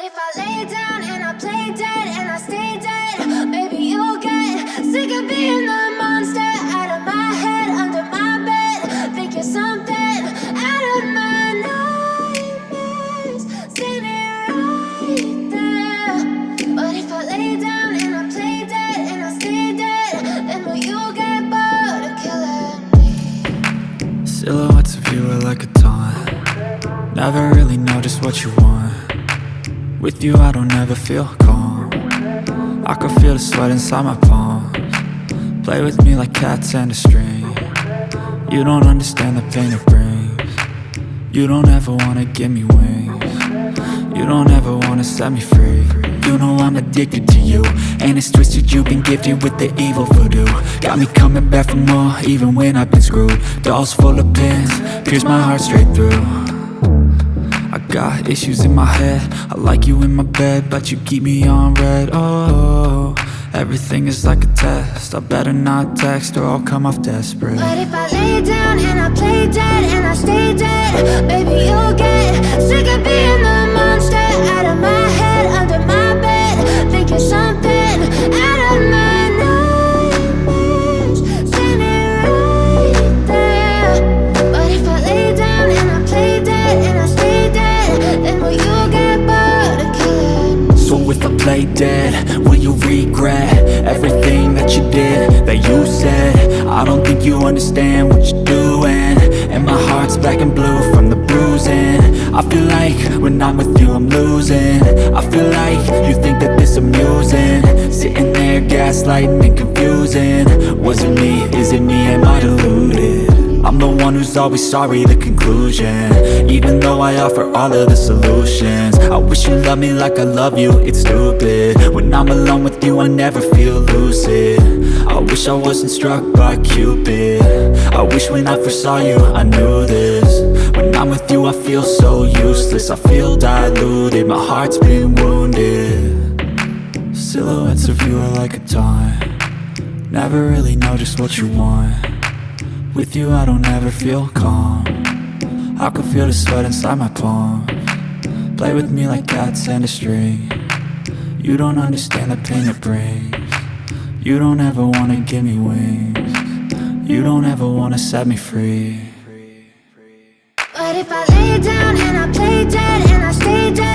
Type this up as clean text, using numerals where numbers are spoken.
if I lay down and I play dead and I stay dead, maybe you'll get sick of being the monster out of my head, under my bed. Think you're something out of my nightmares, standing right there. But if I lay down and I play dead and I stay dead, then will you get bored of killing me? Silhouettes of you are like a taunt. Never really know just what you want. With you I don't ever feel calm. I can feel the sweat inside my palms. Play with me like cats and a string. You don't understand the pain it brings. You don't ever wanna give me wings. You don't ever wanna set me free. You know I'm addicted to you, and it's twisted, you've been gifted with the evil voodoo. Got me coming back for more, even when I've been screwed. Dolls full of pins, pierce my heart straight through. I got issues in my head, I like you in my bed, but you keep me on red. Oh, everything is like a test, I better not text or I'll come off desperate. But if I lay down and I play dead and I stay dead, baby you'll get sick of being the monster out of my head, under my bed. Think you're something out of my nightmares, standing right there. But if I lay down and I play dead and I stay dead, then will you get bored of killing me? So if I play dead, will you regret everything that you did, that you said? I don't think you understand what you're doing, and my heart's black and blue from the bruising. I feel like when I'm with you I'm losing. I feel like you think that this amusing, sitting there gaslighting and confusing. Was it me? Is it me? Am I deluded? I'm the one who's always sorry, the conclusion, even though I offer all of the solutions. I wish you loved me like I love you, it's stupid. When I'm alone with you I never feel lucid. I wish I wasn't struck by Cupid. I wish when I first saw you I knew this. When I'm with you I feel so useless, I feel diluted, my heart's been wounded. Silhouettes of you are like a taunt. Never really know just what you want. With you I don't ever feel calm. I can feel the sweat inside my palms. Play with me like cats and a string. You don't understand the pain it brings. You don't ever wanna give me wings. You don't ever wanna set me free. But if I lay down and I play dead and I stay dead,